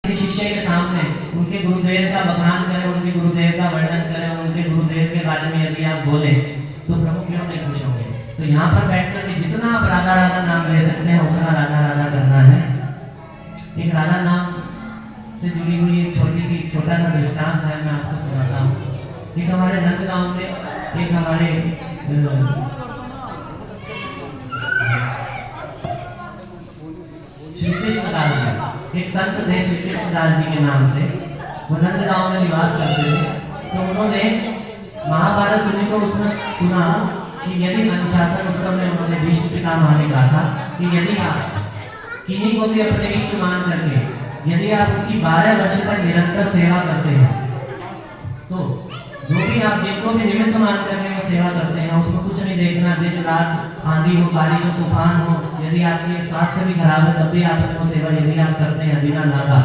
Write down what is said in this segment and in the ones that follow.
शिष्य के सामने उनके गुरुदेव का बखान करें, उनके गुरुदेव का वर्णन करें, उनके गुरुदेव के बारे में यदि आप बोले तो प्रभु क्यों नहीं खुश होंगे। तो यहाँ पर बैठकर के जितना आप राधा राधा नाम ले सकते हैं उतना राधा राधा करना है। एक राधा नाम से जुड़ी हुई एक छोटा सा दृष्टांत है, मैं आपको सुनाता हूँ। एक हमारे नंदगांव में एक हमारे श्री कृष्णदास जी, एक संत थे श्री कृष्णदास जी के नाम से, वो नंदगांव में निवास करते थे। तो उन्होंने महाभारत सुनी तो उसमें सुना कि यदि अनुशासन उस समय उन्होंने भीष्म पितामह ने कहा था कि यदि आप किन्हीं को भी अपने इष्ट मान करके यदि आप उनकी 12 वर्ष तक निरंतर सेवा करते हैं तो जो भी आप जिनको भी निमित्त मान करके वो सेवा करते हैं उसको कुछ नहीं देखना, दिन रात आंधी हो, बारिश हो, तूफान हो, यदि आपके स्वास्थ्य भी खराब है तब भी आप वो सेवा यदि आप करते हैं बिना नागा,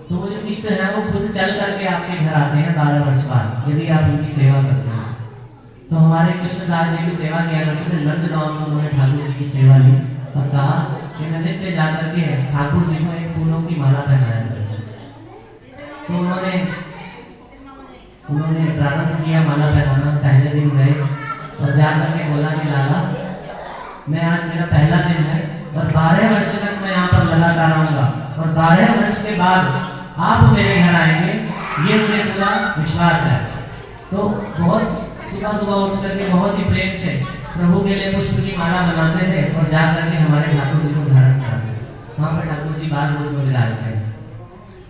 तो वो जो इष्ट है वो खुद चल करके आपके घर आते हैं 12 वर्ष बाद यदि आप उनकी सेवा करते हैं। तो हमारे कृष्णदास जी की सेवा किया करते थे। नंदगांव में उन्होंने ठाकुर जी की सेवा ली और कहा कि मैं नित्य जाकर के ठाकुर जी को एक फूलों की माला पहनाया। तो उन्होंने प्रारंभ किया माला पहनाना। पहले दिन गए और जाकर के बोला कि लाला मैं आज मेरा पहला दिन है और 12 वर्ष तक मैं यहाँ पर लगातार आऊंगा और 12 वर्ष के बाद आप मेरे घर आएंगे, ये मुझे पूरा विश्वास है। तो बहुत सुबह उठ करके बहुत ही प्रेम से प्रभु के लिए पुष्प की माला बनाते थे और जा करके हमारे ठाकुर जी को धारण कराते थे। वहाँ पर ठाकुर जी बार रोज में विराजते थे।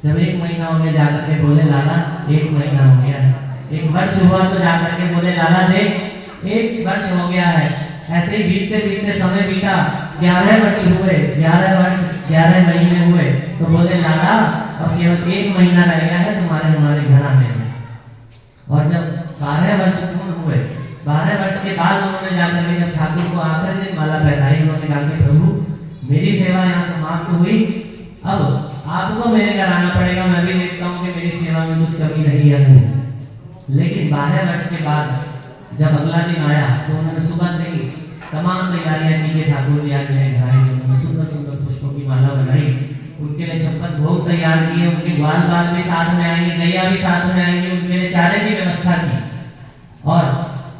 जब 1 महीना हो गया जाकर के बोले लाला 1 महीना हो गया है। 1 वर्ष हुआ तो जाकर के बोले लाला देख 1 वर्ष हो गया है। ऐसे ही बीतते बीतते समय बीता, 11 वर्ष हुए, 11 वर्ष 11 महीने हुए। तो बोले लाला अब केवल 1 महीना रह गया है तुम्हारे हमारे घर आने में। और जब 12 वर्ष पूर्ण हुए, 12 वर्ष के बाद उन्होंने जाकर के जब ठाकुर को आखिरी दिन माला पहनाई, उन्होंने कहा कि प्रभु मेरी सेवा यहाँ समाप्त हुई, अब आपको मेरे घर आना पड़ेगा। मैं भी देखता हूँ कि मेरी सेवा में कुछ कमी नहीं है नहीं। लेकिन 12 वर्ष के बाद जब अगला दिन आया तो उन्होंने सुबह से ही तमाम तैयारियां की कि ठाकुर जी आज मेरे घर आएंगे। उन्होंने सुंदर सुंदर पुष्पों की माला बनाई, उनके लिए 56 भोग तैयार किए, उनके ग्वाल बाल भी साथ में आएंगे, गैया भी साथ में आएंगे, उनके लिए चारे की व्यवस्था की और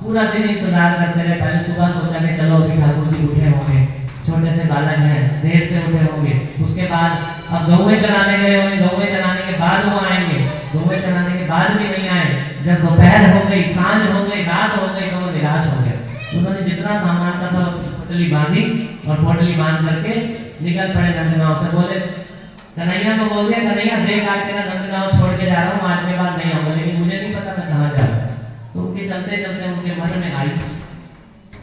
पूरा दिन इंतजार करते रहे। पहले सुबह सोचा कि चलो अभी ठाकुर जी उठे होंगे, छोटे से बालक हैं, देर से उठे होंगे। उसके बाद अब गौवे चराने गए होंगे, गौवे चराने के बाद वो आएंगे, गौवे चराने के बाद भी नहीं आए। जब दोपहर हो गई, सांझ हो गई, रात हो गई तो वो निराश हो गए। उन्होंने जितना सामान था सब पोटली बांधी और पोटली बांध करके निकल पड़े नंदगांव से। बोले कन्हैया को बोल दिया कन्हैया देख आज तेरा नंदगांव छोड़ के जा रहा हूँ, आज के बाद नहीं आऊंगा, लेकिन मुझे नहीं पता मैं कहाँ जा रहा हूँ। तो उनके चलते चलते उनके मन में आई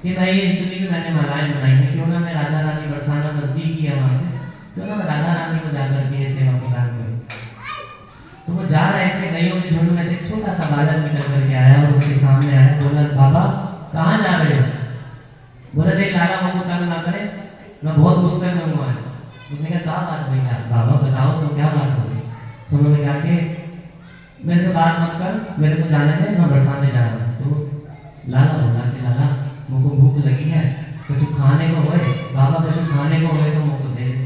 कि भाई ये जितनी भी मैंने मालाएं बनाई है क्यों ना मैं राधा रानी बरसाना नजदीक ही है वहां से, क्यों ना मैं राधा रानी को जाकर के ये सेवा प्रदान करूं। तो वो जा रहे थे, गईयों के झुंड में से एक छोटा सा बालक निकल करके आया और उनके सामने आया। बोला बाबा कहाँ जा रहे हो? बोला देख लाला मुझको तंग ना करे, मैं बहुत गुस्से में हूँ। उसने कहा क्या बात भैया? बाबा बताओ तो क्या बात हो गई? तो उन्होंने कहा कि मेरे से बात मत कर, मेरे को जाने दे, मैं बरसाने जा रहा हूँ। तो लाला बोला कि लाला मुझको भूख लगी है, कुछ खाने को होए बाबा, कुछ खाने को होए तो मुझको दे दे।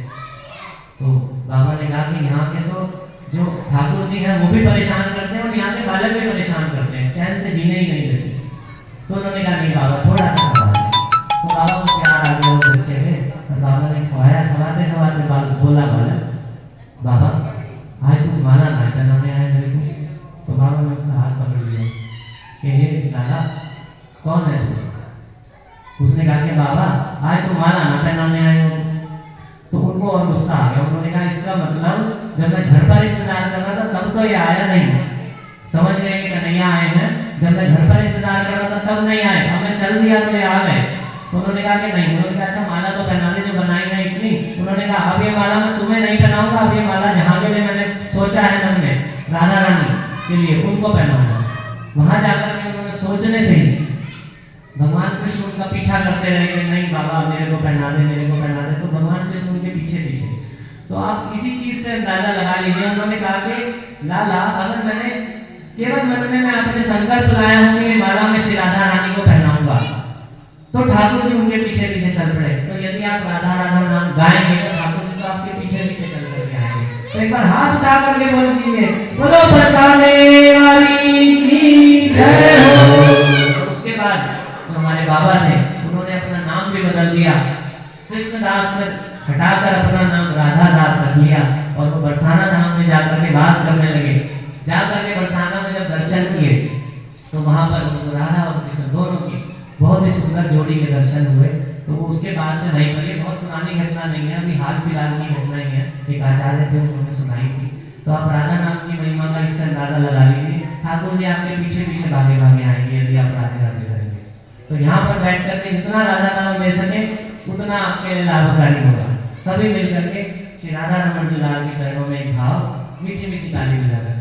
तो बाबा ने कहा कि यहाँ के तो जो ठाकुर जी हैं वो भी परेशान करते हैं और यहाँ के बालक भी परेशान करते हैं, चैन से जीने ही नहीं देते। तो उन्होंने कहा नहीं बाबा थोड़ा सा खवा दे। तो बाबा को प्यार आ गया उस बच्चे में और बाबा ने खवाया। खवाते खवाते बोला बालक बाबा आज तुम माला ना पहनाने आए मेरे को। तो बाबा ने उसका हाथ पकड़ लिया कि हे लाला कौन है तू? उसने कहा कि बाबा आज तुम माला ना पहनाने आए हो। तो उनको और गुस्सा आ गया। उन्होंने कहा इसका मतलब जब मैं घर पर इंतजार कर रहा था तब तो ये आया नहीं। समझ गए कि कन्हैया आए हैं, जब मैं घर पर इंतजार कर रहा था तब नहीं आए, अब मैं चल दिया तो ये आ गए। तो उन्होंने कहा कि नहीं। उन्होंने कहा अच्छा माला तो पहनाने जो बनाई है इतनी। उन्होंने कहा अब ये माला मैं तुम्हें नहीं पहनाऊंगा, अब ये माला जहाँ के लिए मैंने सोचा है मन में राधा रानी के लिए उनको पहनाऊंगा। वहां जाकर के उन्होंने सोचने से ही भगवान कृष्ण उसका पीछा करते रहे कि नहीं बाबा मेरे को पहना दे, मेरे को पहना दे। तो भगवान कृष्ण उनके पीछे पीछे। तो आप इसी चीज से अंदाजा लगा लीजिए। उन्होंने कहा कि लाला अगर मैंने केवल मन में मैं अपने संकल्प लाया हूँ कि माला में श्री राधा रानी को पहनाऊंगा, तो ठाकुर जी उनके पीछे पीछे चल पड़े। तो यदि आप राधा राधा नाम गाएंगे तो ठाकुर जी तो आपके पीछे पीछे चल करके आएंगे। तो तो एक बार हाथ उठा करके बोल दीजिए, बोलो बरसाने वाली की जय हो। उसके बाद जो हमारे बाबा थे उन्होंने अपना नाम भी बदल दिया, कृष्णदास से हटाकर अपना नाम राधा दास रख लिया और वो बरसाना धाम में जाकर के वास करने लगे। जाकर के बरसाना में जब दर्शन किए तो वहां पर उनको राधा और कृष्ण दोनों की बहुत ही सुंदर जोड़ी के दर्शन हुए। तो वो उसके बाद से वहीं पर, ये बहुत पुरानी घटना नहीं है, अभी हाल फिलहाल की घटना ही है, एक आचार्य थे उन्होंने सुनाई थी। तो आप राधा नाम की महिमा का इससे अंदाजा लगा लीजिए, ठाकुर जी आपके पीछे पीछे भागे भागे आएंगे यदि आप राधे राधे करेंगे। तो यहाँ पर बैठ करके जितना राधा नाम ले सके उतना आपके लिए लाभकारी होगा। सभी मिलकर के श्री राधा रमन जी लाल के चरणों में एक भाव मीठी मीठी ताली बजा कर